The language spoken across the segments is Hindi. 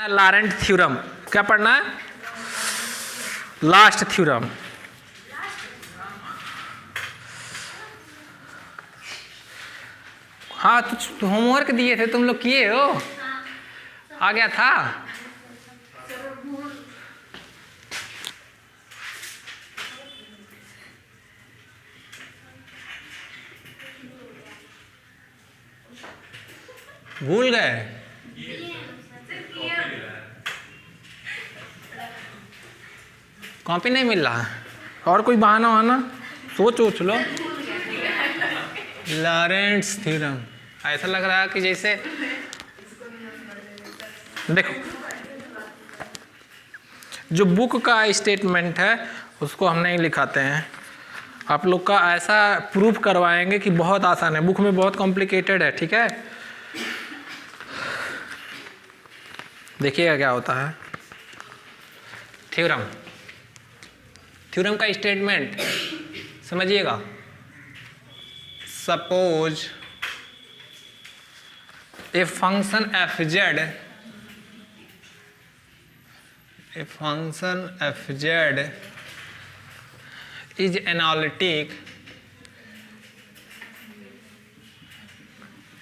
Laurent theorem. क्या पढ़ना है? Last theorem. हाँ तो होमवर्क दिए थे, तुम लोग किए हो? आ गया था? भूल गए? कॉपी नहीं मिल रहा? और कोई बहाना वाना सोच लो। लॉरेंट्स थ्योरम ऐसा लग रहा है कि जैसे देखो, जो बुक का स्टेटमेंट है उसको हम नहीं लिखाते हैं, आप लोग का ऐसा प्रूफ करवाएंगे कि बहुत आसान है। बुक में बहुत कॉम्प्लिकेटेड है, ठीक है? देखिएगा क्या होता है। थ्योरम, थ्योरम का स्टेटमेंट समझिएगा। Suppose a function f Z, a function fz is analytic।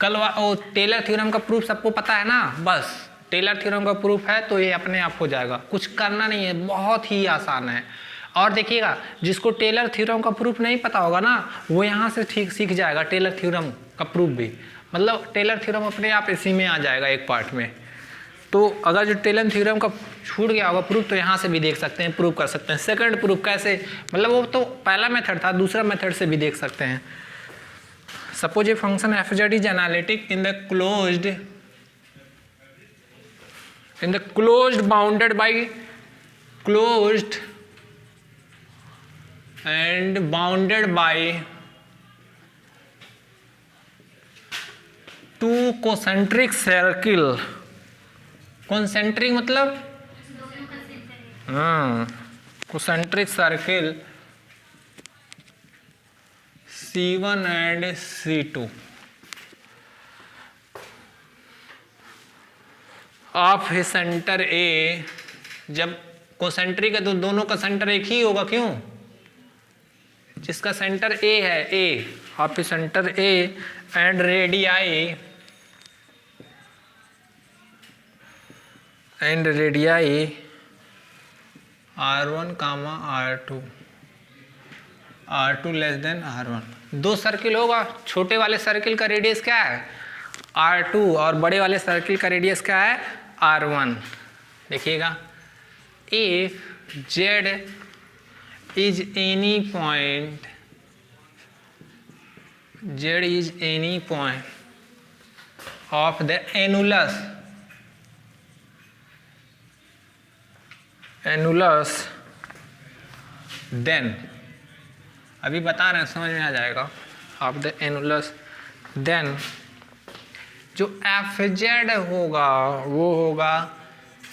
कल वो टेलर थ्योरम का प्रूफ सबको पता है ना? बस टेलर थ्योरम का प्रूफ है तो ये अपने आप हो जाएगा, कुछ करना नहीं है, बहुत ही आसान है। और देखिएगा, जिसको टेलर थ्योरम का प्रूफ नहीं पता होगा ना, वो यहाँ से ठीक सीख जाएगा टेलर थ्योरम का प्रूफ भी। मतलब टेलर थ्योरम अपने आप इसी में आ जाएगा एक पार्ट में। तो अगर जो टेलर थ्योरम का छूट गया होगा प्रूफ, तो यहाँ से भी देख सकते हैं, प्रूफ कर सकते हैं। सेकंड प्रूफ कैसे? मतलब वो तो पहला मेथड था, दूसरा मेथड से भी देख सकते हैं। Suppose a function f z is analytic in the closed bounded by closed and bounded by two concentric circle. Concentric मतलब concentric circle C1 and C2 of A centre A. जब कोसेंट्रिक है तो दोनों का सेंटर एक ही होगा, क्यों? जिसका सेंटर ए है, A of A centre A and radii R1 comma R2 less than R1। दो सर्किल होगा, छोटे वाले सर्किल का रेडियस क्या है? R2 और बड़े वाले सर्किल का रेडियस क्या है? R1। देखिएगा, if Z is any point of the annulus then, अभी बता रहे हैं, समझ में आ जाएगा। ऑफ द एनुलस देन जो एफ जेड होगा वो होगा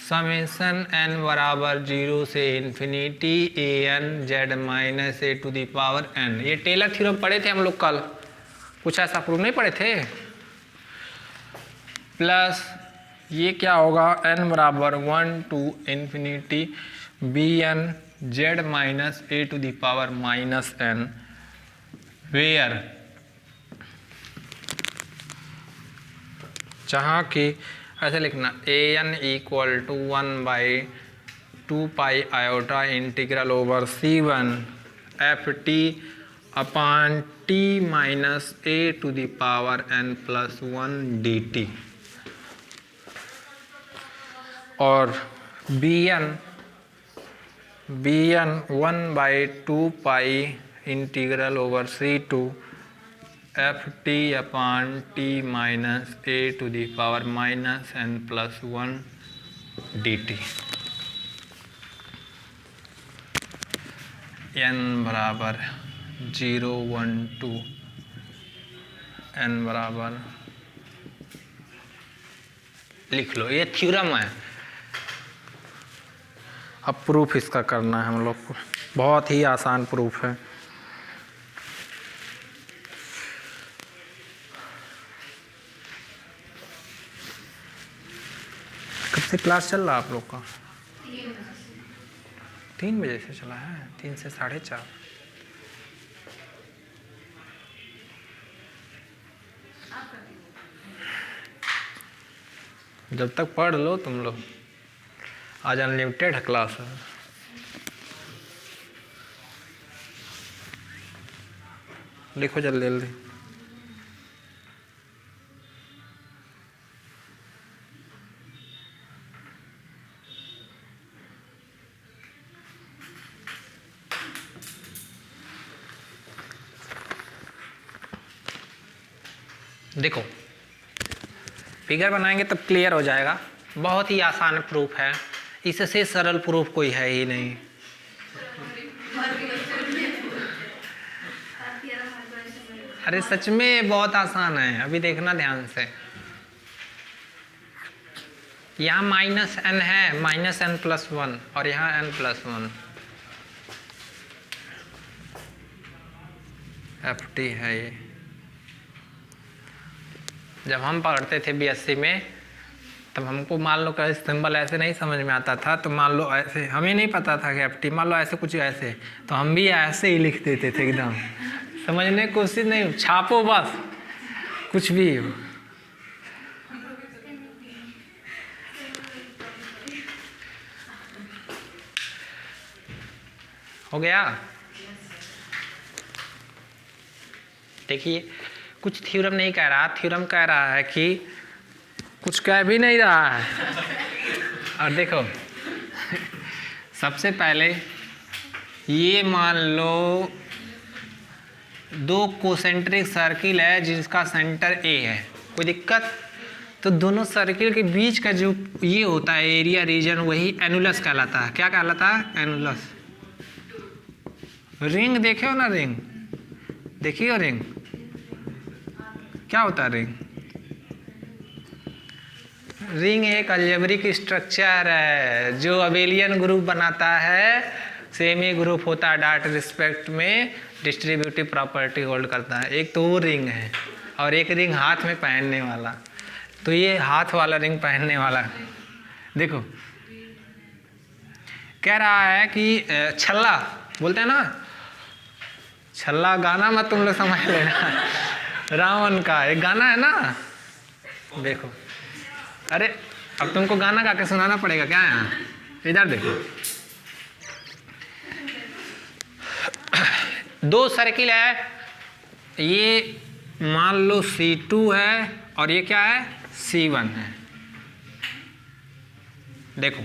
समेशन n बराबर 0 से infinity A N Z minus A to the power n। ये टेलर थ्योरम पढ़े थे हम लोग कल, कुछ ऐसा प्रूफ नहीं पढ़े थे? प्लस ये क्या होगा? n बराबर 1 to infinity b n Z minus A to the power minus n, where जहाँ की ऐसे लिखना a n equal to 1/2 pi iota integral over C1 f t upon t minus A to the power n plus 1 d t. और b n 1/2 pi integral over C2 f t upon t minus A to the power minus n plus 1 d t. n बराबर 0 1 2, n बराबर लिख लो, ये थ्योरम है। अब प्रूफ इसका करना है हम लोग को, बहुत ही आसान प्रूफ है। से क्लास चल रहा आप लोग का? 3 बजे से चला है, 3 से 4:30। जब तक पढ़ लो तुम लोग, आज अनलिमिटेड है क्लास है। लिखो जल्दी जल्दी। देखो फिगर बनाएंगे तब क्लियर हो जाएगा। बहुत ही आसान प्रूफ है, इससे सरल प्रूफ कोई है ही नहीं। अरे सच में बहुत आसान है, अभी देखना ध्यान से। यहाँ -n है, -n+1 और यहाँ n+1 FT है ये। जब हम पढ़ते थे BSc में तब हमको मान लो का सिंबल ऐसे नहीं समझ में आता था, तो मान लो ऐसे, हमें नहीं पता था कि FT, मान लो ऐसे कुछ ऐसे, तो हम भी ऐसे ही लिख देते थे एकदम। समझने की कोशिश नहीं, छापो बस, कुछ भी हो गया। देखिए कुछ थ्योरम नहीं कह रहा, थ्योरम कह रहा है कि कुछ कह भी नहीं रहा है। और देखो सबसे पहले ये मान लो 2 कोसेंट्रिक सर्किल है जिसका सेंटर A है, कोई दिक्कत? तो दोनों सर्किल के बीच का जो ये होता है एरिया रीजन, वही एनुलस कहलाता है। क्या कहलाता है? एनुलस। रिंग देखे हो ना, रिंग देखिए, रिंग क्या होता है? रिंग एक अलजेब्रिक स्ट्रक्चर है जो अबेलियन ग्रुप बनाता है, सेमी ग्रुप होता है डॉट रिस्पेक्ट में, डिस्ट्रीब्यूटिव प्रॉपर्टी होल्ड करता है। एक तो वो रिंग है, और एक रिंग हाथ में पहनने वाला। तो ये हाथ वाला रिंग पहनने वाला, देखो कह रहा है कि छल्ला बोलते हैं ना, छल्ला गाना मत तुम लोग समझ लेना, रावण का एक गाना है ना। देखो, अरे अब तुमको गाना गा के सुनाना पड़ेगा क्या? यहाँ इधर देखो, 2 सर्किल है, ये मान लो C2 है और ये क्या है? C1 है। देखो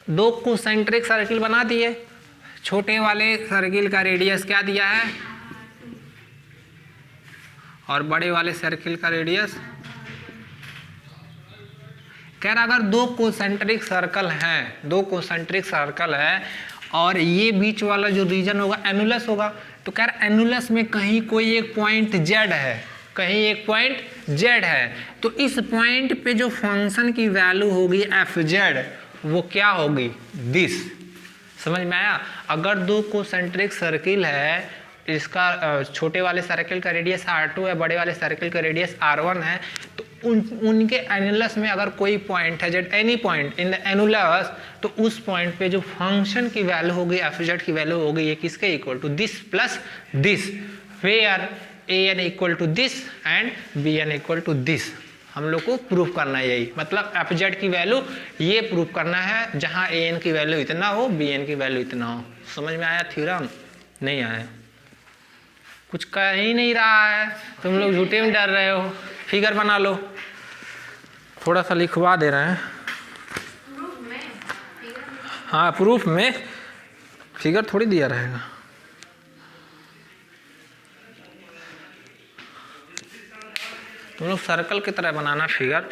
2 कोसेंट्रिक सर्किल बना दिए, छोटे वाले सर्किल का रेडियस क्या दिया है और बड़े वाले सर्किल का रेडियस। कह रहा अगर 2 कोसेंट्रिक सर्कल हैं, 2 कोसेंट्रिक सर्कल है और ये बीच वाला जो रीजन होगा एनुलस होगा, तो कह रहा एनुलस में कहीं कोई एक पॉइंट Z है, कहीं एक पॉइंट Z है, तो इस पॉइंट पे जो फंक्शन की वैल्यू होगी FZ, वो क्या होगी? दिस। समझ में आया? अगर 2 कोसेंट्रिक सर्किल है, इसका छोटे वाले सर्किल का रेडियस R2 है, बड़े वाले सर्किल का रेडियस R1 है, तो उनके एनुलस में अगर कोई पॉइंट है jet, any point in the annulus, तो उस पॉइंट पे जो फंक्शन की वैल्यू होगी FZ की वैल्यू होगी ये किसके equal to? This plus this, where AN equal to this and BN equal to this. हम लोग को प्रूफ करना है यही, मतलब FZ की वैल्यू ये प्रूफ करना है, जहाँ AN की वैल्यू इतना हो, BN की वैल्यू इतना हो। समझ में आया थ्योरम? नहीं आया? कुछ कह ही नहीं रहा है, तुम लोग झूठे में डर रहे हो। फिगर बना लो, थोड़ा सा लिखवा दे रहे हैं। हाँ प्रूफ में फिगर थोड़ी दिया रहेगा। तुम लोग सर्कल की तरह बनाना फिगर,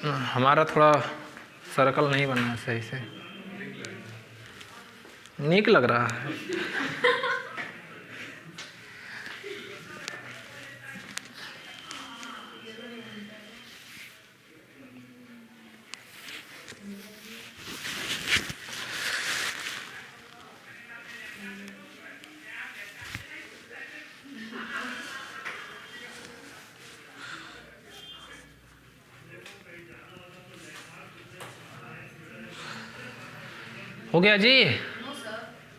हमारा थोड़ा सर्कल नहीं बनना सही से। नीक लग रहा है। हो गया जी?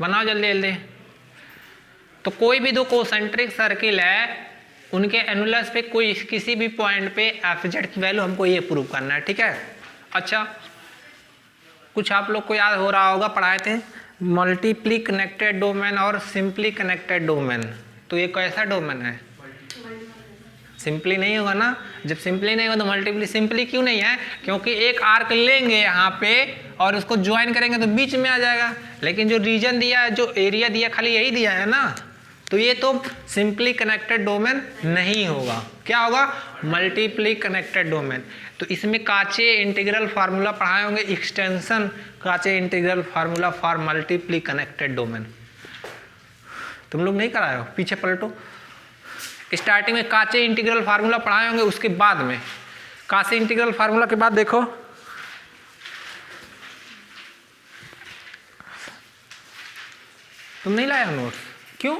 बनाओ जल्दी जल्दी। तो कोई भी दो कोसेंट्रिक सर्किल है, उनके एनुलस पे कोई किसी भी पॉइंट पे एफ जेड की वैल्यू हमको ये प्रूव करना है, ठीक है। अच्छा, कुछ आप लोग को याद हो रहा होगा, पढ़ाए थे मल्टीप्ली कनेक्टेड डोमेन और सिंपली कनेक्टेड डोमेन। तो ये कैसा डोमेन है? सिंपली नहीं होगा ना। जब सिंपली नहीं होगा तो मल्टीप्ली, सिंपली क्यों नहीं है? क्योंकि एक आर्क लेंगे यहाँ पे और उसको ज्वाइन करेंगे तो बीच में आ जाएगा, लेकिन जो रीजन दिया है, जो एरिया दिया, खाली यही दिया है ना, तो ये तो सिंपली कनेक्टेड डोमेन नहीं होगा। क्या होगा? Multiply connected domain. तो इसमें काचे इंटीग्रल फार्मूला पढ़ाए होंगे, एक्सटेंशन काचे integral formula for multiply connected domain. तुम लोग नहीं कराए हो? पीछे पलटो। स्टार्टिंग में काचे इंटीग्रल फार्मूला पढ़ाए होंगे, उसके बाद में काचे इंटीग्रल फार्मूला के बाद देखो तुम नहीं लाया नोट्स, क्यों?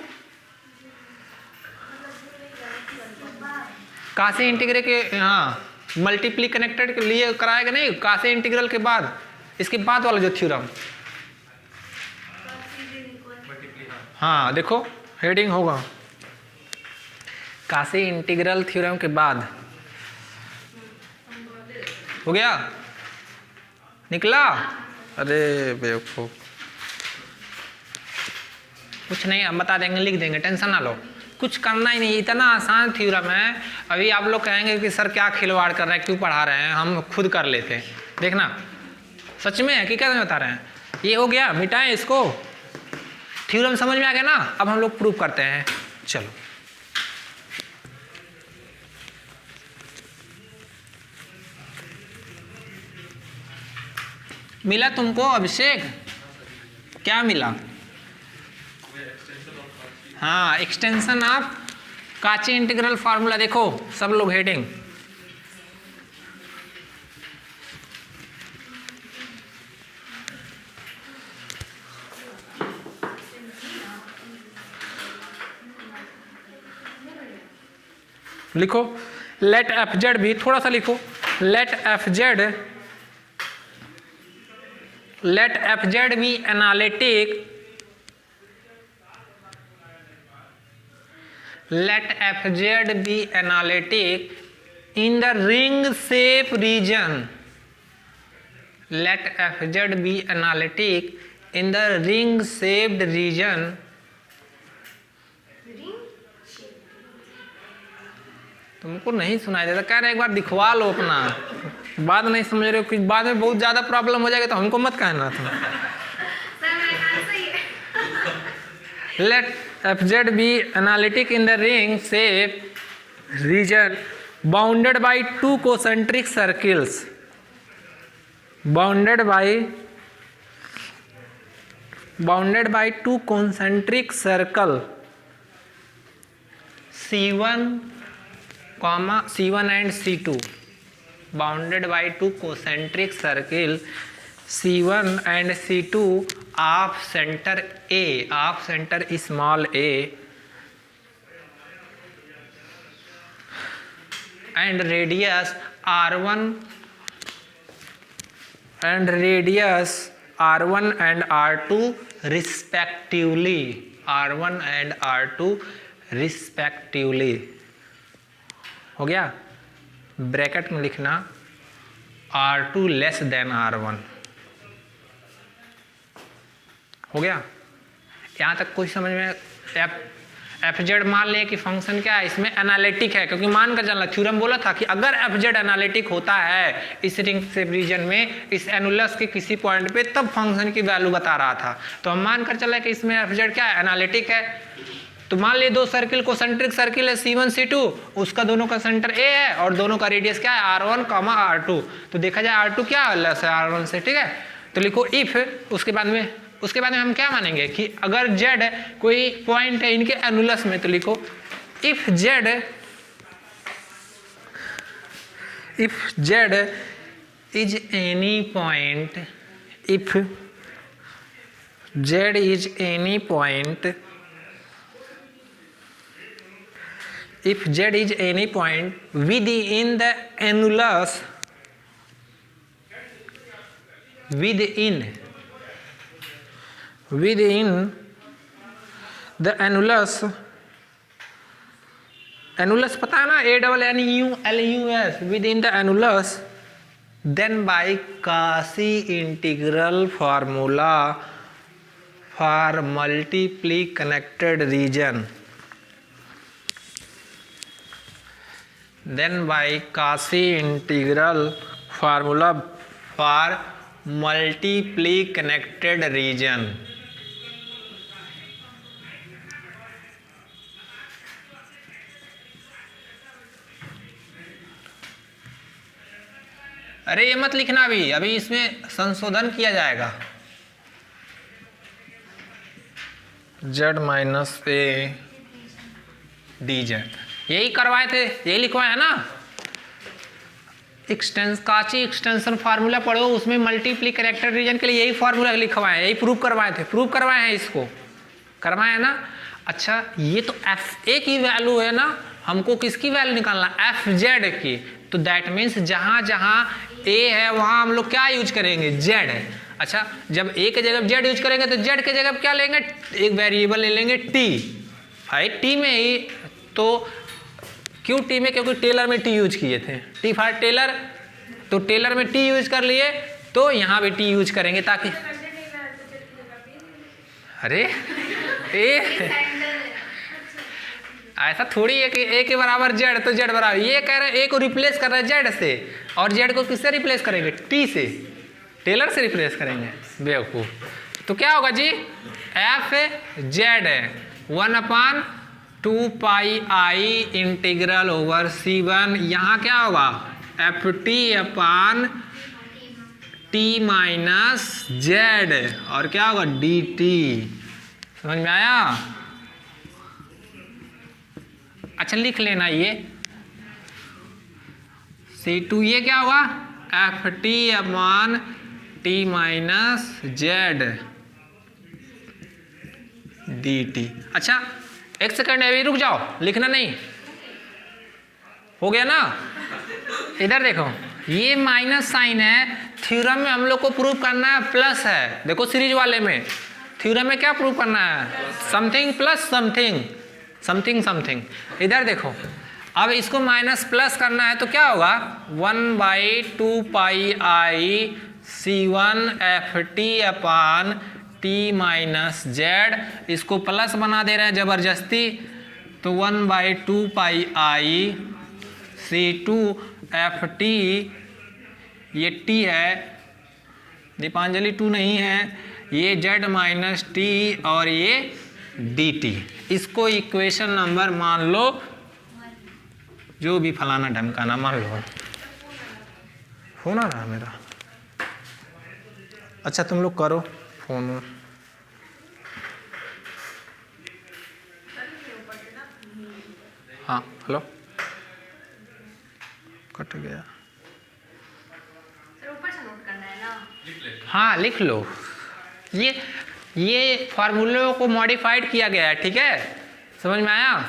कासे इंटीग्रल के, हाँ, मल्टीप्ली कनेक्टेड के लिए कराएगा नहीं, कासे इंटीग्रल के बाद, इसके बाद वाला जो थ्योरम, हाँ देखो हेडिंग होगा कासे इंटीग्रल थ्योरम के बाद। हो गया? निकला? अरे बेवकूफ, कुछ नहीं, हम बता देंगे, लिख देंगे, टेंशन ना लो, कुछ करना ही नहीं, इतना आसान थ्योरम है। अभी आप लोग कहेंगे कि सर क्या खिलवाड़ कर रहे हैं, क्यों पढ़ा रहे हैं, हम खुद कर लेते हैं। देखना सच में है कि क्या बता रहे हैं। ये हो गया, मिटाएं इसको, थ्योरम समझ में आ गया ना। अब हम लोग प्रूव करते हैं, चलो। मिला तुमको अभिषेक? क्या मिला? हाँ, एक्सटेंशन ऑफ काचे इंटीग्रल फार्मूला। देखो सब लोग हेडिंग, लिखो लेट एफ जेड भी, थोड़ा सा लिखो, let F Z be analytic, let fz be analytic in the ring shape region, let fz be analytic in the ring shaped region, तुमको नहीं सुनाई देता, कह रहे एक बार दिखवा लो अपना, बाद नहीं समझ रहे हो कि बाद में बहुत ज्यादा प्रॉब्लम हो जाएगा तो हमको मत कहना तुम। let fz be analytic in the ring shape region bounded by two concentric circles, bounded by two concentric circle C1 and C2, bounded by two concentric circle C1 and C2 of center A, of center small a, and radius R1 and R2 respectively, R1 and R2 respectively। हो गया? ब्रैकेट में लिखना R2 लेस देन R1। हो गया? यहाँ तक कुछ समझ में? एफ जेड मान लें कि फंक्शन क्या है, इसमें एनालिटिक है, क्योंकि मान कर चलना, थ्योरम बोला था कि अगर एफ जेड एनालिटिक होता है इस रिंग शेप रीजन में, इस एनुलस के किसी पॉइंट पे, तब फंक्शन की वैल्यू बता रहा था। तो हम मान कर चला कि इसमें एफ जेड क्या है, एनालिटिक है। तो मान लिए दो सर्किल कोसेंट्रिक सर्किल है C1 C2, उसका दोनों का सेंटर A है और दोनों का रेडियस क्या है, R1 R2। तो देखा जाए R2 क्या लेस है R1 से, ठीक है। तो लिखो इफ, उसके बाद में हम क्या मानेंगे कि अगर Z कोई पॉइंट है इनके एनुलस में, तो लिखो if Z is any point, if Z is any point, if Z is any point within the annulus, within within the annulus, annulus पता है ना, ANNULUS, within the annulus, then by Cauchy integral formula for multiply connected region, then by Cauchy integral formula for multiply connected region. अरे ये मत लिखना अभी इसमें संशोधन किया जाएगा। z minus a D Z, यही करवाए थे, यही लिखवाए है ना। काची एक्सटेंशन फार्मूला पढ़ो, उसमें मल्टीप्ली कनेक्टेड रीजन के लिए यही फार्मूला लिखवाए हैं, यही प्रूव करवाए थे, प्रूव करवाए हैं, इसको करवाए है ना। अच्छा ये तो एफ ए की वैल्यू है ना, हमको किसकी वैल्यू निकालना, एफ जेड की। तो दैट मीन्स जहां जहां ए है वहां हम लोग क्या यूज करेंगे, जेड है। अच्छा जब ए के जगह जेड यूज करेंगे तो जेड के जगह क्या लेंगे, एक वेरिएबल ले लेंगे टी। भाई टी में ही तो क्यों टी में, क्योंकि टेलर में टी यूज किए थे, टी फॉर टेलर, तो टेलर में टी यूज कर लिए तो यहाँ भी टी यूज करेंगे ताकि, अरे ए ऐसा थोड़ी है कि ए के बराबर जेड तो जेड बराबर, ये कह रहे हैं ए को रिप्लेस कर रहे हैं जेड से, और जेड को किससे रिप्लेस करेंगे, टी से, टेलर से रिप्लेस करेंगे, बेवकूफ। तो क्या होगा जी, एफ जेड है 1/2 pi i integral over C1, यहाँ क्या होगा F T upon T minus Z, और क्या होगा डी टी। समझ में आया। अच्छा लिख लेना ये C2, ये क्या होगा F T upon T minus z d t. अच्छा एक सेकंड अभी रुक जाओ, लिखना नहीं, हो गया ना। इधर देखो ये माइनस साइन है, थ्योरम में हम लोग को प्रूव करना है प्लस है। देखो सीरीज वाले में थ्योरम में क्या प्रूव करना है, something plus something, something something. इधर देखो अब इसको माइनस प्लस करना है तो क्या होगा 1/2 पाई आई C1 f T upon T minus Z, इसको प्लस बना दे रहे हैं जबरदस्ती, तो 1/2 पाई आई C2 एफ टी, ये टी है, दीपांजलि 2 नहीं है, ये जेड माइनस टी और ये डी टी। इसको इक्वेशन नंबर मान लो, जो भी फलाना ढमकाना मान लो, होना रहा मेरा। अच्छा तुम लोग करो फोन, हाँ हेलो, कट गया, ऊपर से नोट करना है ना, हाँ लिख लो। ये फार्मूलों को मॉडिफाइड किया गया है, ठीक है, समझ में आया।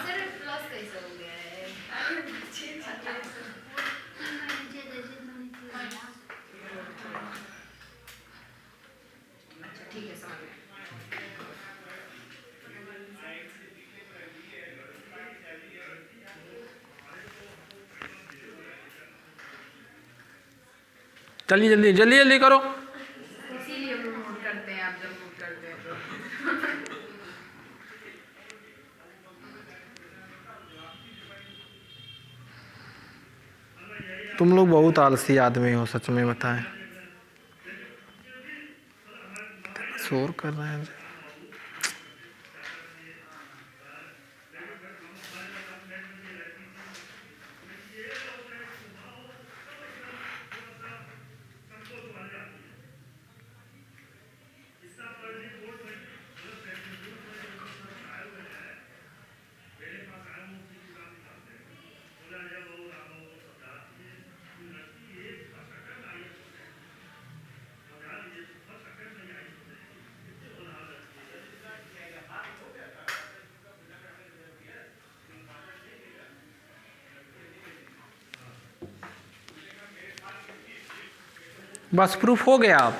चलिए जल्दी जल्दी जल्दी करो, इसीलिए हम नोट करते हैं, आप जब नोट करते हैं तो। तुम लोग बहुत आलसी आदमी हो सच में, बताएं शोर कर रहे हैं। बस प्रूफ हो गया। आप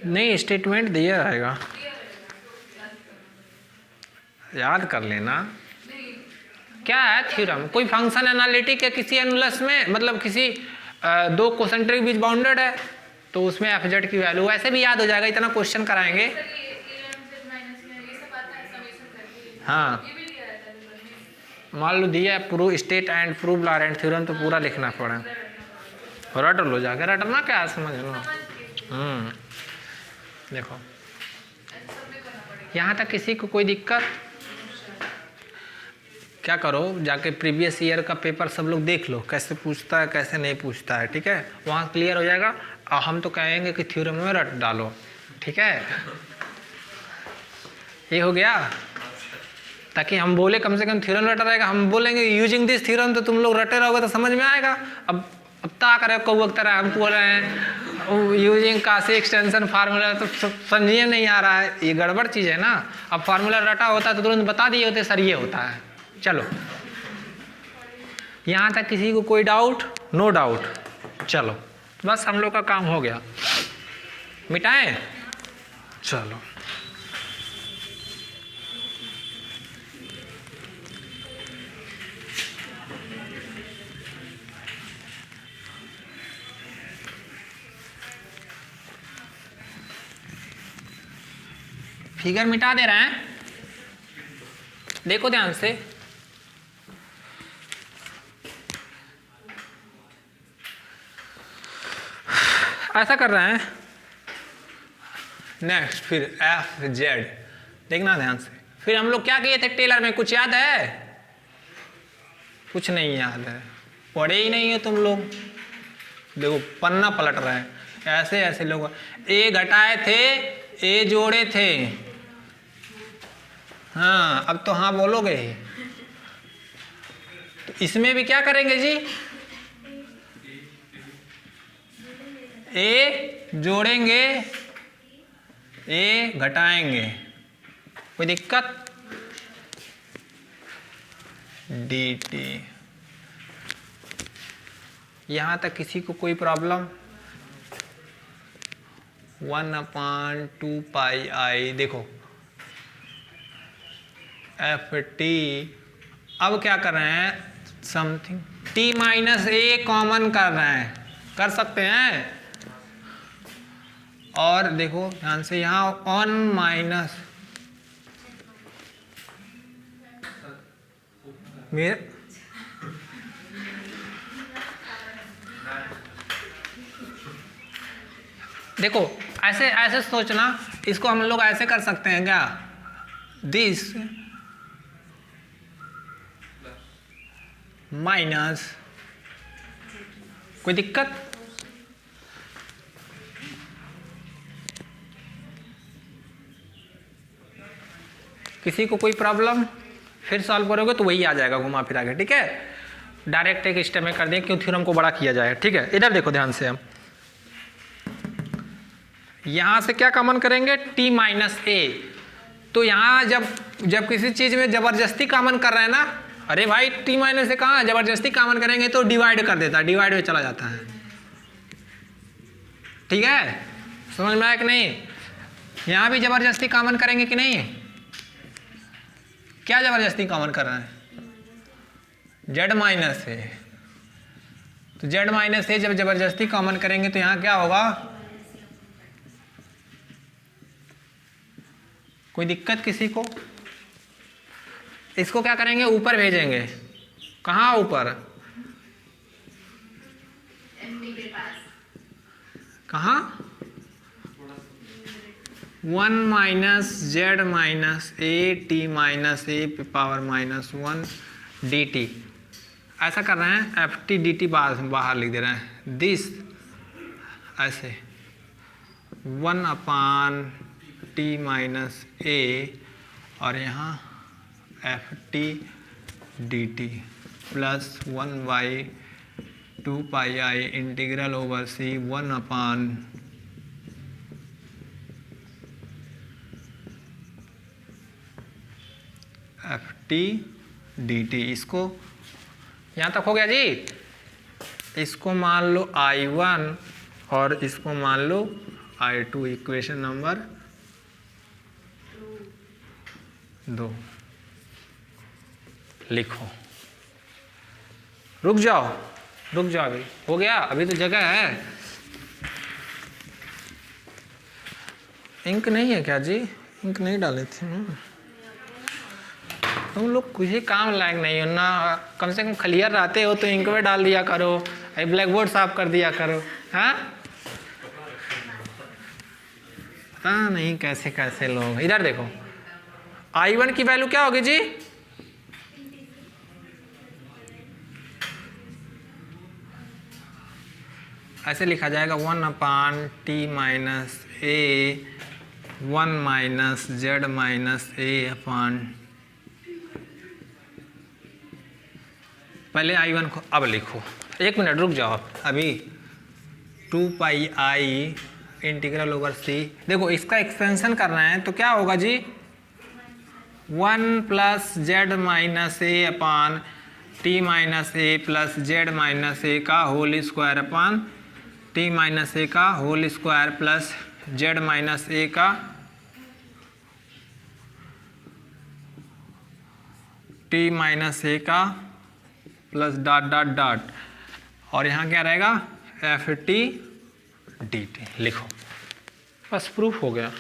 नहीं, स्टेटमेंट दिया रहेगा, याद कर लेना। क्या है थ्योरम? कोई फंक्शन एनालिटिक है किसी एनुलस में, मतलब किसी दो कोसेंट्रिक बीच बाउंडेड है तो उसमें एफ जेड की वैल्यू, वैसे भी याद हो जाएगा, इतना क्वेश्चन कराएंगे। हाँ, मान लो दिया है prove state and prove Laurent theorem, तो पूरा लिखना पड़ा, रट लो जाके, रटना क्या है समझ लो। देखो यहाँ तक किसी को कोई दिक्कत? क्या करो, जाके प्रीवियस ईयर का पेपर सब लोग देख लो, कैसे पूछता है कैसे नहीं पूछता है, ठीक है, वहाँ क्लियर हो जाएगा। और हम तो कहेंगे कि थ्योरम में रट डालो, ठीक है, ये हो गया, ताकि हम बोले कम से कम थ्योरम रटा रहेगा। हम बोलेंगे यूजिंग दिस थ्योरम, तो तुम लोग रटे रहोगे तो समझ में आएगा। अब ता करे कौक तरह हम बोल रहे हैं यूजिंग काशी एक्सटेंशन फार्मूला, तो समझिए नहीं आ रहा है, ये गड़बड़ चीज़ है ना। अब फार्मूला रटा होता तो तुरंत बता दिए होते सर ये होता है। चलो यहाँ तक किसी को कोई डाउट? No doubt. चलो बस हम लोग का काम हो गया, मिटाएं। चलो फिगर मिटा दे रहे हैं, देखो ध्यान से। ऐसा कर रहे हैं, नेक्स्ट फिर एफ जेड, देखना ध्यान से। फिर हम लोग क्या किए थे टेलर में, कुछ याद है? कुछ नहीं याद है, पढ़े ही नहीं है तुम लोग। देखो पन्ना पलट रहे हैं, ऐसे ऐसे लोग ए घटाए थे, ए जोड़े थे। हाँ अब तो हाँ बोलोगे ही। तो इसमें भी क्या करेंगे जी, ए जोड़ेंगे, ए घटाएंगे, कोई दिक्कत? D T. यहां तक किसी को कोई प्रॉब्लम? 1/2 पाई आई, देखो एफ टी। अब क्या कर रहे हैं, समथिंग टी माइनस ए कॉमन कर रहे हैं, कर सकते हैं। और देखो ध्यान से, यहाँ 1 माइनस मेरे, देखो ऐसे ऐसे सोचना, इसको हम लोग ऐसे कर सकते हैं क्या, दिस माइनस, कोई दिक्कत? किसी को कोई प्रॉब्लम? फिर सॉल्व करोगे तो वही आ जाएगा घुमा फिरा के, ठीक है। डायरेक्ट एक स्टेप में कर दें, क्यों थ्योरम को बड़ा किया जाए, ठीक है। इधर देखो ध्यान से, हम यहां से क्या कॉमन करेंगे, टी माइनस ए। तो यहाँ जब किसी चीज में जबरदस्ती कॉमन कर रहे हैं ना, अरे भाई टी माइनस ए कहाँ, जबरदस्ती कॉमन करेंगे तो डिवाइड कर देता है, डिवाइड में चला जाता है, ठीक है। समझ में आया कि नहीं? यहाँ भी जबरदस्ती कॉमन करेंगे कि नहीं? क्या जबरदस्ती कॉमन कर रहे हैं, जेड माइनस ए। तो जेड माइनस ए जब जबरदस्ती कॉमन करेंगे तो यहाँ क्या होगा, कोई दिक्कत किसी को? इसको क्या करेंगे, ऊपर भेजेंगे। कहाँ ऊपर, कहाँ? 1 minus Z minus a t minus A power -1 d T. ऐसा कर रहे हैं, एफ टी डी टी बाहर लिख दे रहे हैं, दिस ऐसे 1/t माइनस ए, और यहाँ F t d T plus 1/2 pi i integral over C 1/, F t d T. इसको यहाँ तक हो गया जी। इसको मान लो I1 और इसको मान लो I2 इक्वेशन नंबर 2 लिखो। रुक जाओ अभी हो गया, अभी तो जगह है। इंक नहीं है क्या जी? इंक नहीं डाले थे ना तुम लोग, कुछ ही काम लायक नहीं हो ना। कम से कम क्लियर रहते हो तो इंक में डाल दिया करो, ब्लैक बोर्ड साफ कर दिया करो। हाँ, पता नहीं कैसे कैसे लोग। इधर देखो, I1 की वैल्यू क्या होगी जी? ऐसे लिखा जाएगा 1/t-a 1 - z-a/। पहले I1 को अब लिखो, 1 मिनट रुक जाओ अभी। 2πi integral over c। देखो इसका एक्सपेंशन करना है तो क्या होगा जी? 1 + z-a/t-a + z-a का होल स्क्वायर अपॉन t-a का होल स्क्वायर प्लस z-a का t-a का प्लस डॉट डॉट डॉट, और यहाँ क्या रहेगा? ft dt। लिखो, बस प्रूफ हो गया।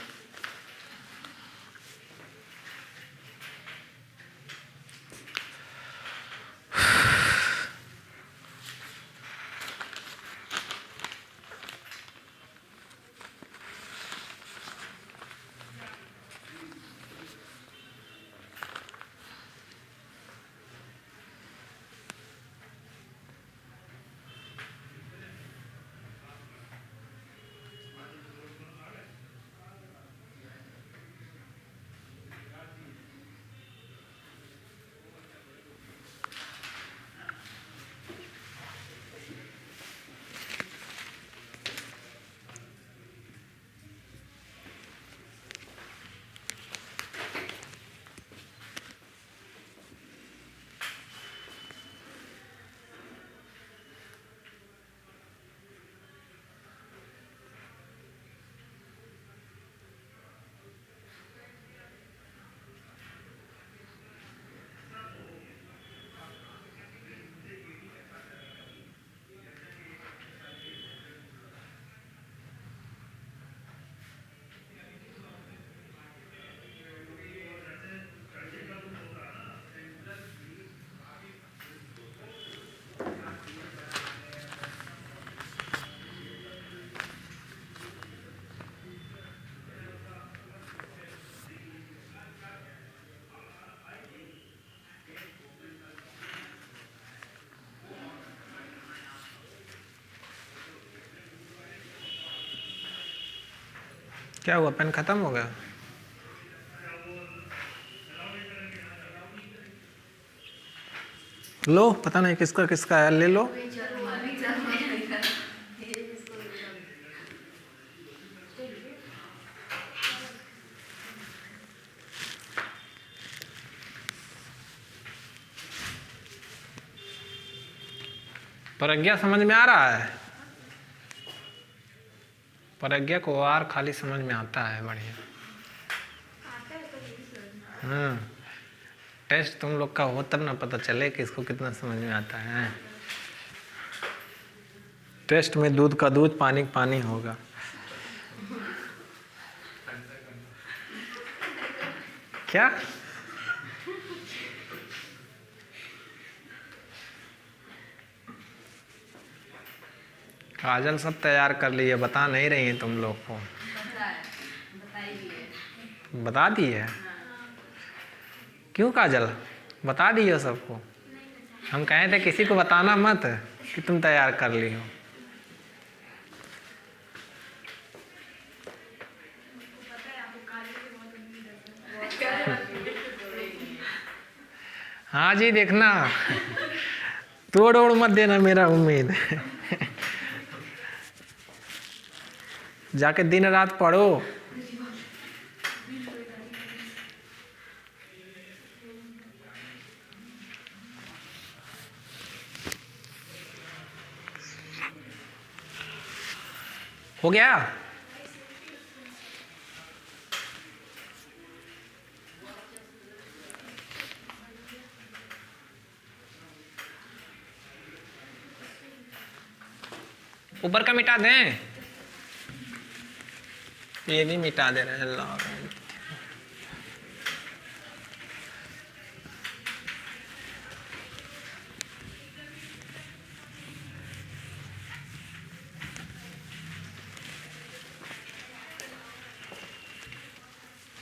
क्या हुआ, पेन खत्म हो गया? लो, पता नहीं किसका किसका है, ले लो। प्रज्ञा समझ में आ रहा है? प्रज्ञा को आर खाली समझ में आता है, बढ़िया। हाँ, टेस्ट तुम लोग का हो तब ना पता चले कि इसको कितना समझ में आता है। टेस्ट में दूध का दूध, पानी का पानी होगा। क्या? काजल सब तैयार कर ली है, बता नहीं रही है तुम लोग को। बता दी है? क्यों काजल, बता दी है सबको? हम कहे थे किसी को बताना मत कि तुम तैयार कर ली हो। हाँ जी, देखना तोड़ ओड़ मत देना मेरा उम्मीद। जाके दिन रात पढ़ो। हो गया? ऊपर का मिटा दें, ये भी मिटा दे रहे हैं लॉग।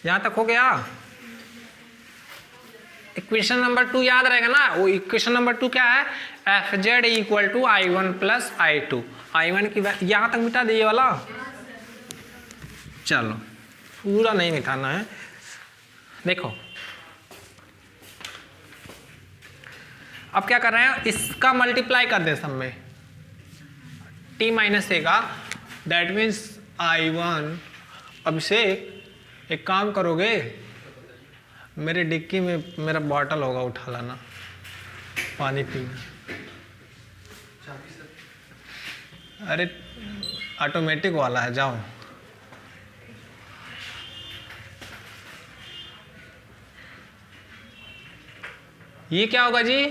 यहां तक हो गया। इक्वेशन नंबर 2 याद रहेगा ना, वो इक्वेशन नंबर 2 क्या है, F Z equal to I1 plus I2। I1 की यहां तक मिटा दिए वाला, चलो पूरा नहीं मिटाना है। देखो अब क्या कर रहे हैं, इसका मल्टीप्लाई कर दें सब में, t माइनस ए का, दैट मीन्स I1। अब से एक काम करोगे, मेरे डिक्की में मेरा बॉटल होगा, उठा लाना, पानी पीना। अरे ऑटोमेटिक वाला है, जाओ। ये क्या होगा जी,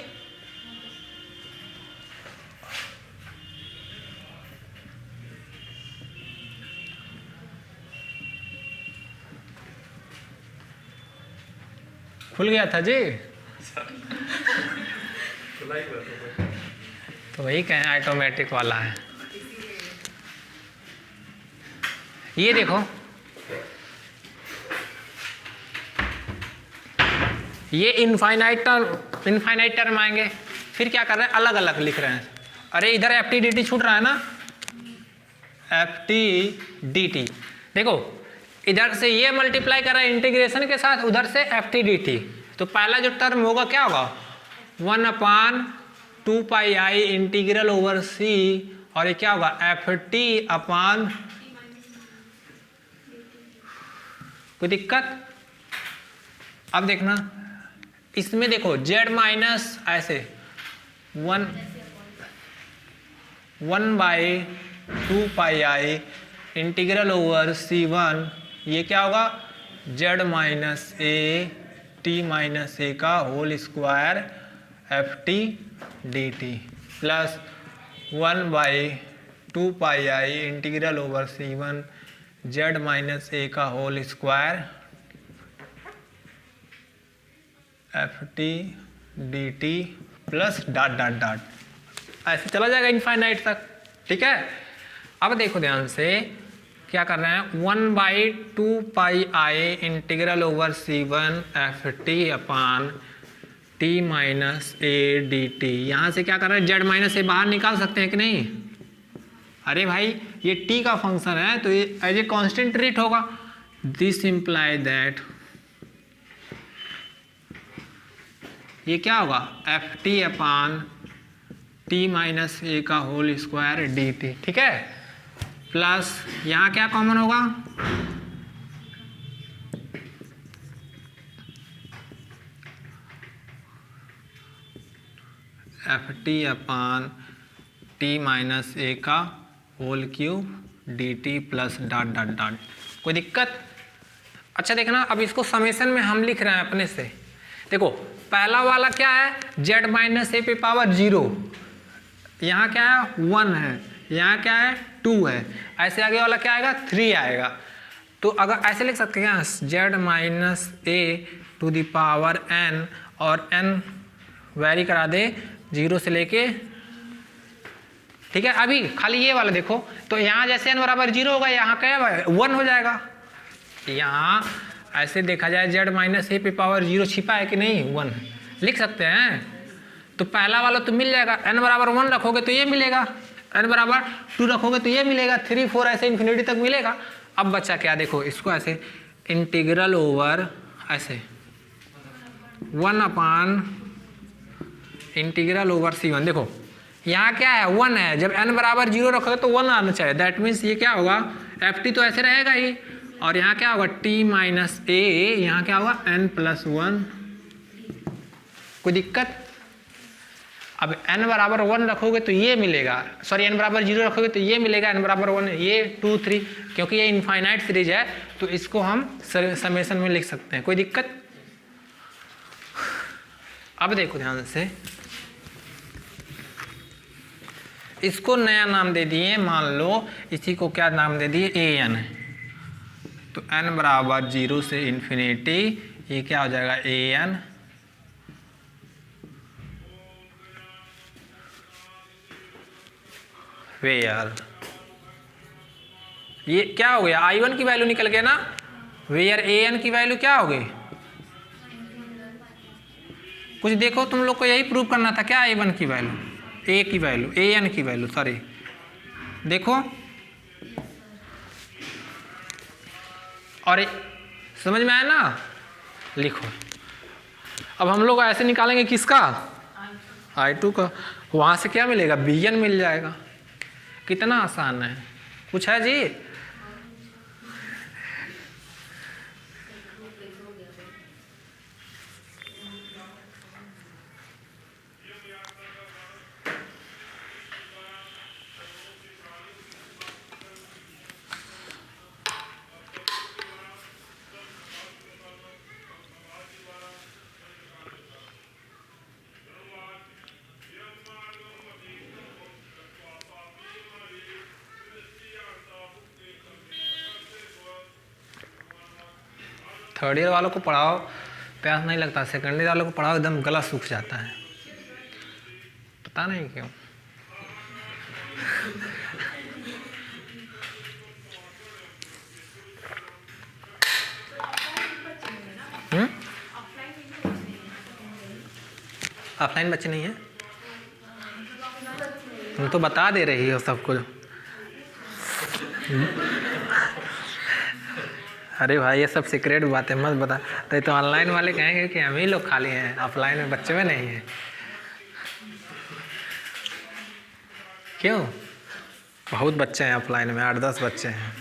खुल गया था जी। तो वही कहें ऑटोमेटिक वाला है। ये देखो, ये इनफाइनाइट टर्म आएंगे, फिर क्या कर रहे हैं, अलग अलग लिख रहे हैं। अरे इधर एफ टी डी टी छूट रहा है ना, एफ टी डी टी। देखो इधर से ये मल्टीप्लाई कर रहा है इंटीग्रेशन के साथ, उधर से एफ टी डी टी। तो पहला जो टर्म होगा क्या होगा, 1/2 पाई आई इंटीग्रल ओवर सी, और ये क्या होगा, एफ टी अपॉन, कोई दिक्कत। अब देखना इसमें, देखो z माइनस ऐसे 1/2 pi i integral over C1, ये क्या होगा, z minus a t minus ए का whole square f t d T plus 1/2 pi i integral over C1 z minus ए का whole square f t d T plus dot dot dot, ऐसे चला जाएगा इनफाइनाइट तक। ठीक है, अब देखो ध्यान से क्या कर रहे हैं, 1/2 pi i integral over C1 f T upon T minus a d t. यहाँ से क्या कर रहे हैं, जेड माइनस ए बाहर निकाल सकते हैं कि नहीं। अरे भाई ये टी का फंक्शन है तो ये एज ए कॉन्स्टेंट ट्रीट होगा। दिस इम्प्लाई दैट ये क्या होगा, F T upon T minus ए का होल स्क्वायर डी टी। ठीक है, प्लस यहाँ क्या कॉमन होगा, F T upon T minus ए का whole cube D T plus dot dot dot. कोई दिक्कत। अच्छा देखना, अब इसको समेशन में हम लिख रहे हैं अपने से। देखो पहला वाला क्या है, z माइनस ए पे पावर 0, यहाँ क्या है 1 है, यहाँ क्या है 2 है, ऐसे आगे वाला क्या आएगा 3 आएगा। तो अगर ऐसे लिख सकते हैं z minus A to the power n, और n वेरी करा दे 0 से लेके, ठीक है। अभी खाली ये वाला देखो, तो यहाँ जैसे n बराबर 0 होगा, यहाँ क्या है 1 हो जाएगा। यहाँ ऐसे देखा जाए z माइनस ए पे पावर 0 छिपा है कि नहीं, 1 लिख सकते हैं। तो पहला वाला तो मिल जाएगा, n बराबर 1 रखोगे तो ये मिलेगा, n बराबर 2 रखोगे तो ये मिलेगा, 3 4 ऐसे इन्फिनिटी तक मिलेगा। अब बच्चा क्या, देखो इसको ऐसे इंटीग्रल ओवर ऐसे 1 अपान इंटीग्रल ओवर C1। देखो यहाँ क्या है 1 है, जब n बराबर 0 रखोगे तो 1 आना चाहिए, दैट मीन्स ये क्या होगा एफ टी तो ऐसे रहेगा ही, और यहाँ क्या होगा t माइनस ए, यहाँ क्या होगा n प्लस 1। कोई दिक्कत। अब n बराबर 1 रखोगे तो ये मिलेगा, सॉरी n बराबर 0 रखोगे तो ये मिलेगा, n बराबर 1 ये 2 3, क्योंकि ये इनफाइनाइट सीरीज है तो इसको हम समेशन में लिख सकते हैं। कोई दिक्कत। अब देखो ध्यान से, इसको नया नाम दे दिए, मान लो इसी को क्या नाम दे दिए, ए एन। तो n बराबर 0 से इन्फिनिटी, ये क्या हो जाएगा, ए एन वेयर। ये क्या हो गया, I1 की वैल्यू निकल गया ना, वेयर ए एन की वैल्यू क्या हो गई, कुछ देखो तुम लोग को यही प्रूव करना था क्या, I1 की वैल्यू, ए की वैल्यू, ए एन की वैल्यू, सॉरी देखो, और समझ में आया ना, लिखो। अब हम लोग ऐसे निकालेंगे किसका, I2 का, वहां से क्या मिलेगा, Bn मिल जाएगा। कितना आसान है, कुछ है जी। थर्ड ईयर वालों को पढ़ाओ प्यास नहीं लगता, सेकेंड ईयर वालों को पढ़ाओ एकदम गला सूख जाता है, पता नहीं क्यों। ऑफलाइन बच्चे नहीं है, तुम तो बता दे रही हो सबको। अरे भाई ये सब सीक्रेट बातें मत बता, तो ऑनलाइन वाले कहेंगे कि हम ही लोग खाली हैं, ऑफलाइन में बच्चे में नहीं है। क्यों, बहुत बच्चे हैं ऑफलाइन में, 8-10 बच्चे हैं।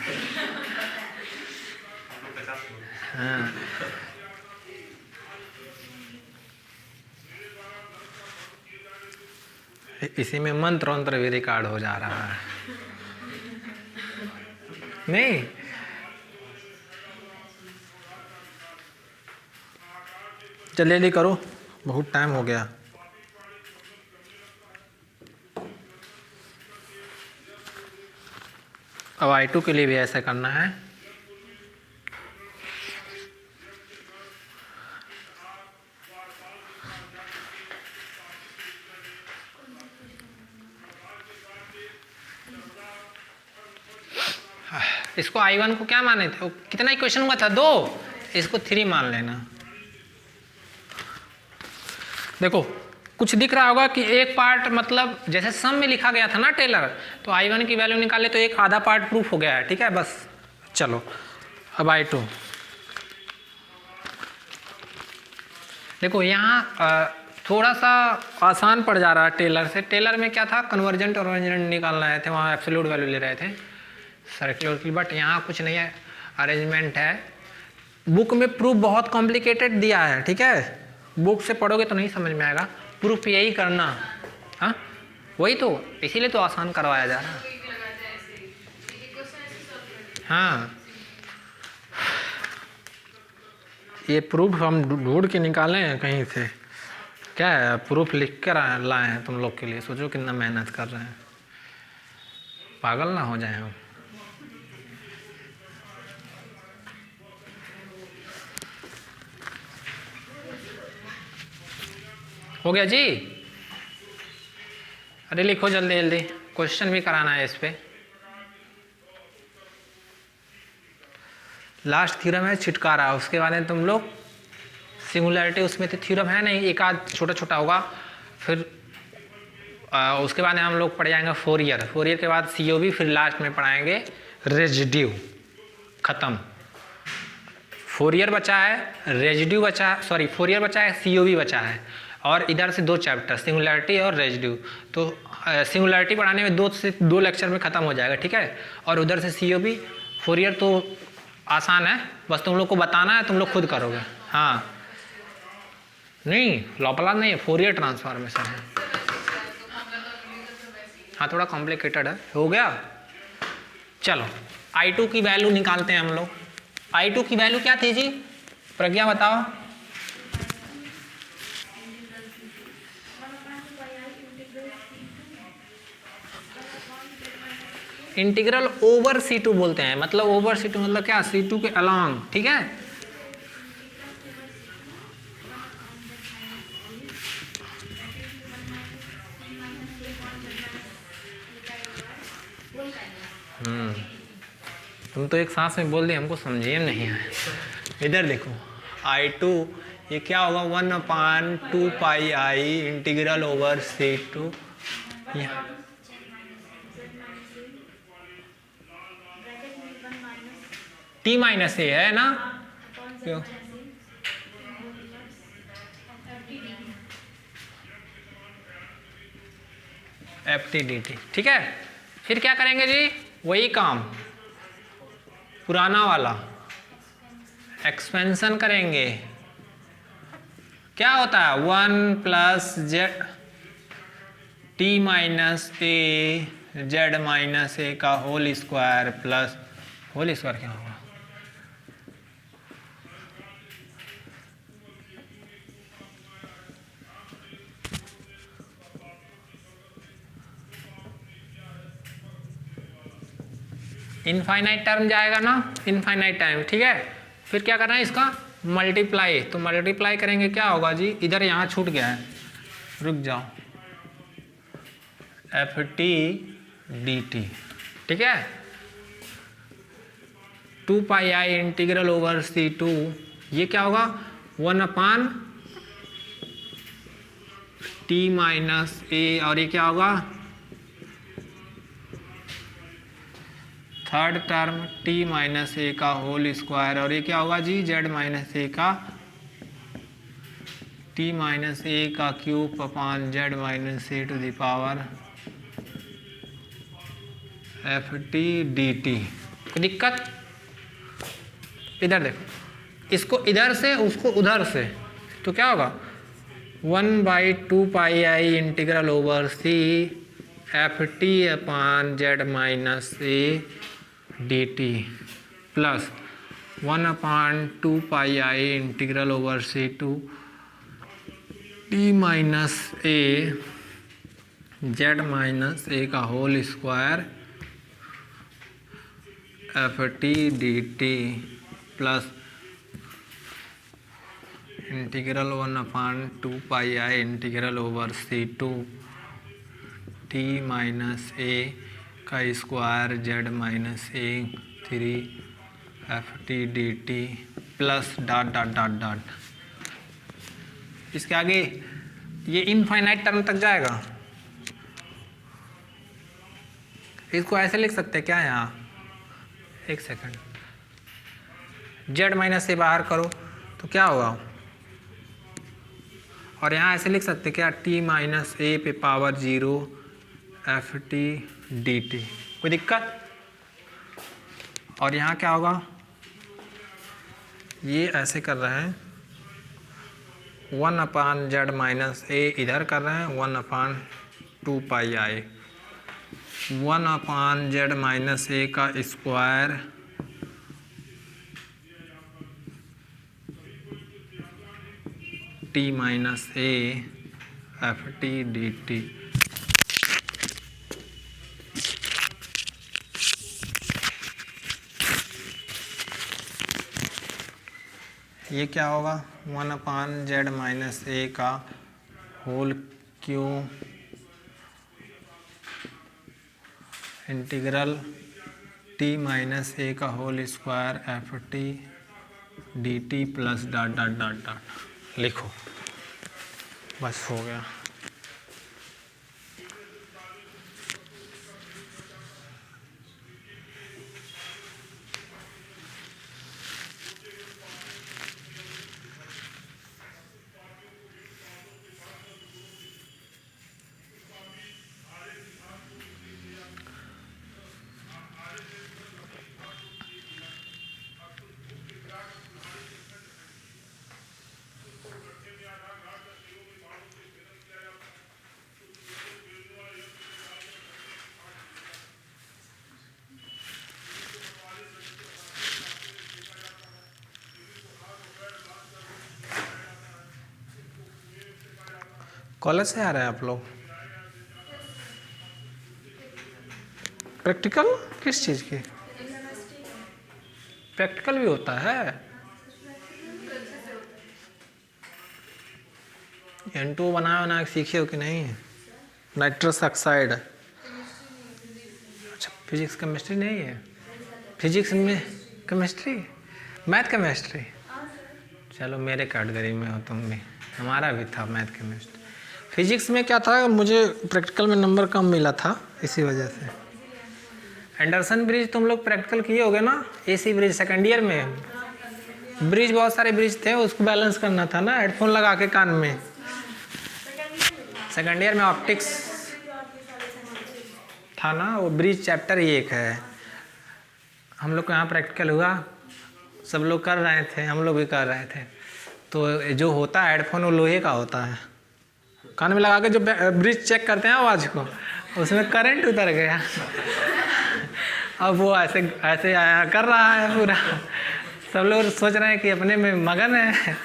हाँ इसी में मंत्र वंत्र भी रिकॉर्ड हो जा रहा है। नहीं चलिए जल्दी करो, बहुत टाइम हो गया। अब I2 के लिए भी ऐसा करना है। इसको I1 को क्या माने थे, कितना इक्वेशन हुआ था, 2, इसको 3 मान लेना। देखो कुछ दिख रहा होगा कि एक पार्ट, मतलब जैसे सम में लिखा गया था ना टेलर, तो I1 की वैल्यू निकाले तो एक आधा पार्ट प्रूफ हो गया है, ठीक है बस। चलो अब I2 देखो, यहाँ थोड़ा सा आसान पड़ जा रहा है टेलर से। टेलर में क्या था, कन्वर्जेंट और कन्वर्जेंट निकाल रहे थे, वहाँ एब्सोल्यूट वैल्यू ले रहे थे सर्कुलर, बट यहाँ कुछ नहीं है, अरेंजमेंट है। बुक में प्रूफ बहुत कॉम्प्लिकेटेड दिया है, ठीक है, बुक से पढ़ोगे तो नहीं समझ में आएगा, प्रूफ यही करना। हाँ वही तो, इसीलिए तो आसान करवाया जा रहा है। हाँ ये प्रूफ हम ढूंढ के निकाले हैं कहीं से, क्या है, प्रूफ लिख कर लाए हैं तुम लोग के लिए, सोचो कितना मेहनत कर रहे हैं, पागल ना हो जाए हम। हो गया जी, अरे लिखो जल्दी जल्दी, क्वेश्चन भी कराना है इस पे। लास्ट थ्योरम है छिटकारा, उसके बाद में तुम लोग सिंगुलैरिटी, उसमें तो थ्योरम है नहीं, एक आध छोटा छोटा होगा, फिर उसके बाद में हम लोग पढ़ जाएंगे फोरियर, फोरियर के बाद COV, फिर लास्ट में पढ़ाएंगे रेजिड्यू, खत्म। फोरियर बचा है, रेजिड्यू बचा है, सॉरी फोरियर बचा है, COV बचा है, और इधर से 2 चैप्टर सिंगुलैरिटी और रेजिड्यू। तो सिंगुलैरिटी पढ़ाने में 2 से 2 लेक्चर में ख़त्म हो जाएगा, ठीक है। और उधर से COV, फोरियर तो आसान है, बस तुम लोग को बताना है, तुम लोग खुद करोगे। हाँ नहीं लॉपलास नहीं है, फोरियर ट्रांसफॉर्मेशन है। हाँ थोड़ा कॉम्प्लिकेटेड है, हो गया। चलो I2 की वैल्यू निकालते हैं हम लोग। I2 की वैल्यू क्या थी जी, प्रज्ञा बताओ। इंटीग्रल ओवर C2 बोलते हैं, मतलब ओवर C2 मतलब क्या, C2 के अलॉन्ग, ठीक है। तुम तो एक सांस में बोल दिए, हमको समझिए नहीं है। इधर देखो I2 ये क्या होगा, 1/2 pi integral over C2, T minus a है ना, क्यों FT/dt, ठीक है। फिर क्या करेंगे जी, वही काम पुराना वाला, एक्सपेंशन करेंगे। क्या होता है 1 + T माइनस ए जेड माइनस ए का whole square plus whole square क्या होगा, इनफाइनाइट टर्म जाएगा ना, इनफाइनाइट टाइम, ठीक है। फिर क्या करना है इसका मल्टीप्लाई, तो मल्टीप्लाई करेंगे क्या होगा जी, इधर यहाँ छूट गया है, रुक जाओ, FT/dt, ठीक है। 2 पाई आई इंटीग्रल ओवर C2 ये क्या होगा 1/T माइनस ए, और ये क्या होगा थर्ड टर्म T माइनस ए का होल स्क्वायर, और ये क्या होगा जी जेड माइनस ए का T माइनस ए का cube upon Z minus A to the power FT/dt। कोई दिक्कत, इधर देखो, इसको इधर से उसको उधर से, तो क्या होगा 1/2 pi i integral over C FT/जेड minus a dt plus 1/2 pi i integral over C2 T minus A Z minus ए का whole square FT/dt plus integral 1/2 pi i integral over C2 T minus ए का square z minus a 3 FT/dt plus dot dot dot dot, इसके आगे ये इनफाइनाइट टर्म तक जाएगा। इसको ऐसे लिख सकते हैं क्या, यहाँ एक सेकंड, जेड माइनस से बाहर करो तो क्या होगा, और यहाँ ऐसे लिख सकते हैं क्या T माइनस ए पे पावर 0 FT/dt, कोई दिक्कत। और यहाँ क्या होगा, ये ऐसे कर रहे हैं 1/जेड माइनस ए, इधर कर रहे हैं 1/2 पाई आई 1/जेड माइनस ए का स्क्वायर T माइनस ए FT/dt। ये क्या होगा 1/जेड माइनस ए का whole cube integral T minus ए का whole square FT/dt plus dot dot dot dot, लिखो बस हो गया। कॉलेज से आ रहे हैं आप लोग, प्रैक्टिकल किस चीज़ की? प्रैक्टिकल भी होता है। N2 बना सीखे हो कि नहीं? Nitrous oxide. अच्छा, फिजिक्स केमिस्ट्री नहीं है? फिजिक्स में केमिस्ट्री, मैथ केमिस्ट्री। चलो मेरे कैटेगरी में हो तुम भी, हमारा भी था मैथ केमिस्ट्री। फिजिक्स में क्या था, मुझे प्रैक्टिकल में नंबर कम मिला था इसी वजह से। एंडरसन ब्रिज तुम लोग प्रैक्टिकल किए होगे ना, एसी ब्रिज सेकेंड ईयर में। ब्रिज बहुत सारे ब्रिज थे, उसको बैलेंस करना था ना हेडफोन लगा के कान में। सेकेंड ईयर में ऑप्टिक्स था ना, वो ब्रिज चैप्टर ही एक है। हम लोग को यहाँ प्रैक्टिकल हुआ, सब लोग कर रहे थे, हम लोग भी कर रहे थे। तो जो होता है हेडफोन वो लोहे का होता है, कान में लगा के जो ब्रिज चेक करते हैं आवाज़ को, उसमें करंट उतर गया। अब वो ऐसे ऐसे कर रहा है पूरा, सब लोग सोच रहे हैं कि अपने में मगन है।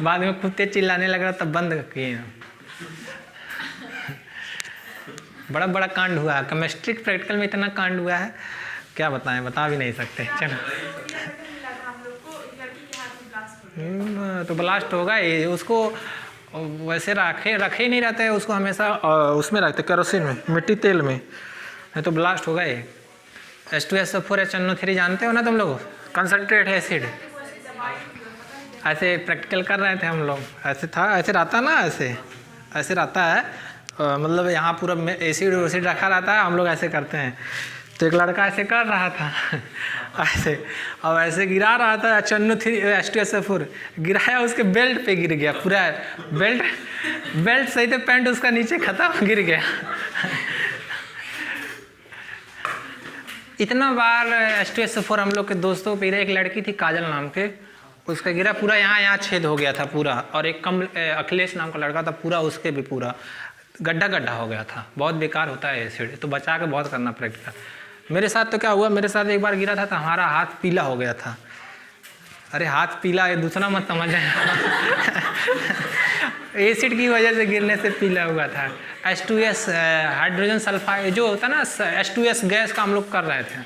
बाद में कुत्ते चिल्लाने लग रहा, तब बंद किए। बड़ा बड़ा कांड हुआ है केमिस्ट्री प्रैक्टिकल में, इतना कांड हुआ है क्या बताएं, बता भी नहीं सकते। चलो तो ब्लास्ट होगा ही, उसको वैसे रखे ही नहीं रहते हैं, उसको हमेशा उसमें रखते केरोसिन में, मिट्टी तेल में, नहीं तो ब्लास्ट होगा ही। H2SO4HNO3 जानते हो ना तुम लोग, कंसनट्रेट एसिड। ऐसे प्रैक्टिकल कर रहे थे हम लोग, ऐसे था, ऐसे रहता ना, ऐसे रहता है, मतलब यहाँ पूरा एसिड वैसिड रखा रहता है, हम लोग ऐसे करते हैं। तो एक लड़का ऐसे कर रहा था ऐसे, और ऐसे गिरा रहा था H2SO4, गिराया उसके बेल्ट पे गिर गया पूरा, बेल्ट सही थे, पैंट उसका नीचे खत्म, गिर गया। इतना बार H2SO4 हम लोग के दोस्तों पे, एक लड़की थी काजल नाम के, उसका गिरा पूरा यहाँ छेद हो गया था पूरा, और एक अखिलेश नाम का लड़का था, पूरा उसके भी पूरा गड्ढा हो गया था। बहुत बेकार होता है एसिड, तो बचा के बहुत करना प्रैक्टिकल। मेरे साथ तो क्या हुआ, मेरे साथ एक बार गिरा था तो हमारा हाथ पीला हो गया था। अरे हाथ पीला है, दूसरा मत समझ एसिड की वजह से गिरने से पीला हुआ था। H2S हाइड्रोजन सल्फाइड जो होता है ना, H2S गैस का हम लोग कर रहे थे।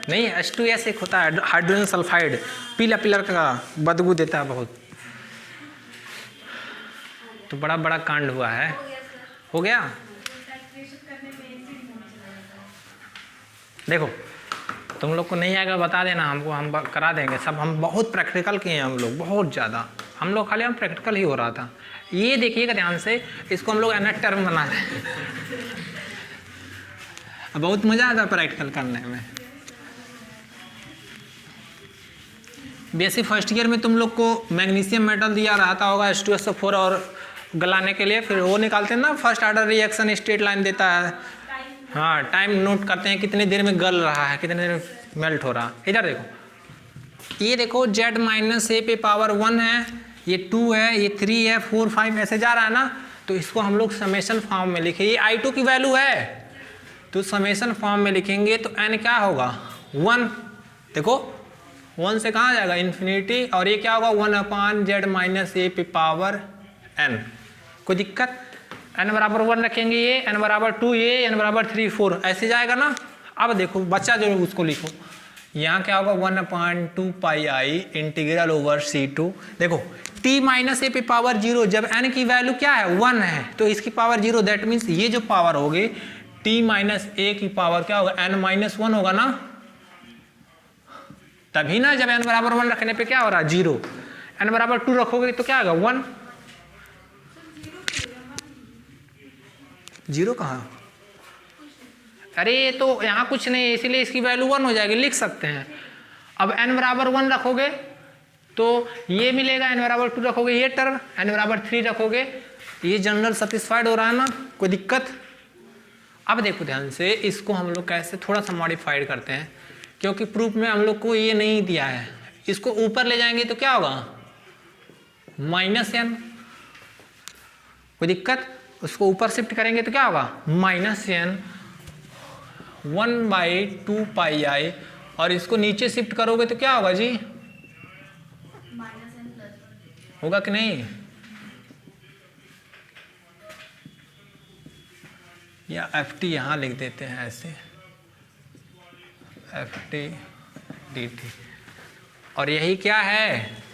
नहीं, H2S एक होता है हाइड्रोजन सल्फाइड, पीला पीला का बदबू देता है बहुत। तो बड़ा बड़ा कांड हुआ है। हो गया। देखो तुम लोग को नहीं आएगा बता देना हमको, हम करा देंगे सब। हम बहुत प्रैक्टिकल किए हैं हम लोग, बहुत ज़्यादा। हम लोग खाली प्रैक्टिकल ही हो रहा था। ये देखिएगा ध्यान से, इसको हम लोग एनएट टर्म बना रहे हैं। बहुत मज़ा आता है प्रैक्टिकल करने में। बेसिक फर्स्ट ईयर में तुम लोग को मैग्नीशियम मेटल दिया रहता होगा H2SO4 और गलाने के लिए, फिर वो निकालते हैं ना, first order reaction straight line देता है। हाँ, टाइम नोट करते हैं कितने देर में गल रहा है, कितने देर में मेल्ट हो रहा है। इधर देखो, ये देखो Z-A पे पावर 1 है, ये 2 है, ये 3 है, 4 5 ऐसे जा रहा है ना। तो इसको हम लोग समेशन फॉर्म में लिखे। ये I2 की वैल्यू है, तो समेशन फॉर्म में लिखेंगे तो n क्या होगा 1। देखो 1 से कहाँ जाएगा इन्फिनिटी, और ये क्या होगा 1/Z-A पे पावर n। कोई दिक्कत? n बराबर 1 रखेंगे, ये n बराबर 2, ये n बराबर 3 4 ऐसे जाएगा ना। अब देखो बच्चा जो उसको लिखो, यहाँ क्या होगा 1/2 pi i integral over C2। देखो t-a पे पावर 0, जब n की वैल्यू क्या है 1 है, तो इसकी पावर 0, दैट मीन्स ये जो पावर होगी t-a की पावर क्या होगा n-1 होगा ना। तभी ना जब n बराबर 1 रखने पे क्या हो रहा है 0, n बराबर 2 रखोगे तो क्या होगा 1। 0 कहाँ? अरे तो यहाँ कुछ नहीं, इसीलिए इसकी वैल्यू 1 हो जाएगी, लिख सकते हैं। अब n बराबर 1 रखोगे तो ये मिलेगा, n बराबर 2 रखोगे ये टर्म, n बराबर 3 रखोगे, ये जनरल सेटिस्फाइड हो रहा है ना, कोई दिक्कत? अब देखो ध्यान से, इसको हम लोग कैसे थोड़ा सा मॉडिफाइड करते हैं, क्योंकि प्रूफ में हम लोग को ये नहीं दिया है। इसको ऊपर ले जाएंगे तो क्या होगा -n, कोई दिक्कत? उसको ऊपर शिफ्ट करेंगे तो क्या होगा -n 1/2 पाई आई, और इसको नीचे शिफ्ट करोगे तो क्या होगा जी, होगा कि नहीं? या एफ टी यहाँ लिख देते हैं ऐसे, एफ टी डी टी। और यही क्या है,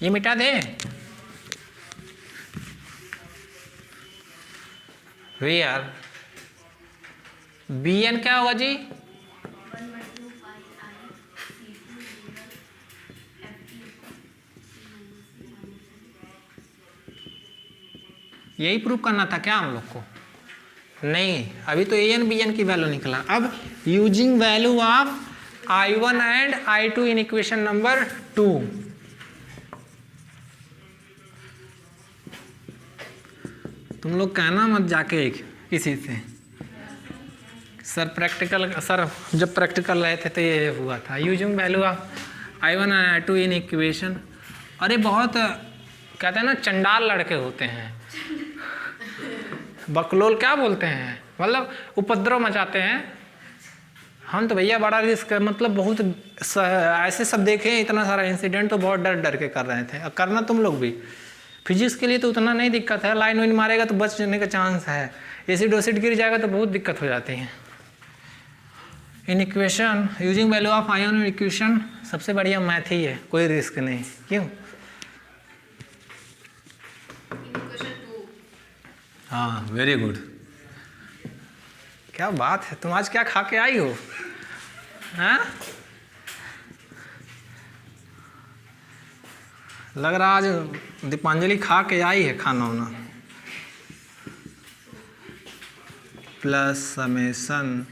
ये मिटा दे। वेयर बी एन क्या होगा जी, यही प्रूफ करना था क्या हम लोग को? नहीं, अभी तो ए एन बी एन की वैल्यू निकला। अब using value of I1 and I2 in equation number 2, तुम लोग कहना मत जाके किसी से सर प्रैक्टिकल, सर जब प्रैक्टिकल रहे थे तो ये हुआ था। Using value of I1 and I2 in equation. अरे बहुत कहते हैं ना चंडाल लड़के होते हैं, बकलोल क्या बोलते हैं, मतलब उपद्रव मचाते हैं। हम तो भैया बड़ा रिस्क, मतलब बहुत ऐसे सब देखे हैं, इतना सारा इंसिडेंट तो बहुत डर डर के कर रहे थे। और करना तुम लोग भी, फिजिक्स के लिए तो उतना नहीं दिक्कत है, लाइन वाइन मारेगा तो बच जाने का चांस है, एसिड ओसिड गिर जाएगा तो बहुत दिक्कत हो जाती है। In equation using value of ion equation सबसे बढ़िया मैथ ही है, कोई रिस्क नहीं। क्यों? हाँ वेरी गुड, क्या बात है, तुम आज क्या खा के आई हो? हाँ लग रहा आज दीपांजलि खा के आई है खाना वाना। प्लस समेसन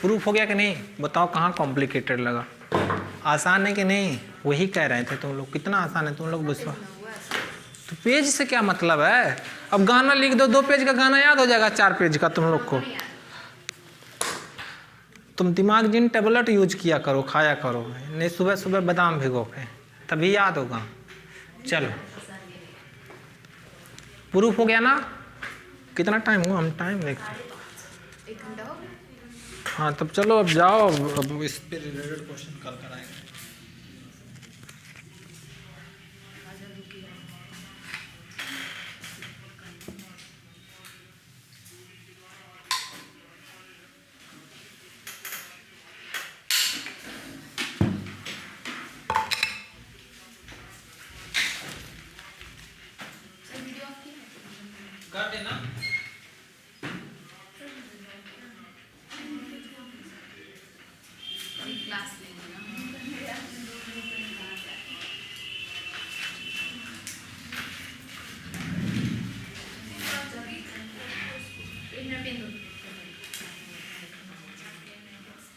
प्रूफ हो गया कि नहीं? बताओ कहाँ कॉम्प्लिकेटेड लगा? आसान है कि नहीं? वही कह रहे थे तुम लोग, कितना आसान है, तुम लोग विश्वास। तो पेज से क्या मतलब है? अब गाना लिख दो, 2 पेज का गाना याद हो जाएगा 4 पेज का तुम लोग को। तुम दिमाग जिन टेबलेट यूज किया करो, खाया करो, नहीं सुबह सुबह बादाम भिगो के, तभी याद होगा। चलो प्रूफ हो गया ना? कितना टाइम हुआ? हम टाइम देखते। 1 घंटा हो गया। हाँ तब चलो अब जाओ, अब इस पे रिलेटेड क्वेश्चन कल कराएंगे। कर देना। क्लास लेंगे ना। एक मिनट पेन दो।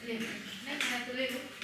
ले नहीं मैं तो ले लूँ।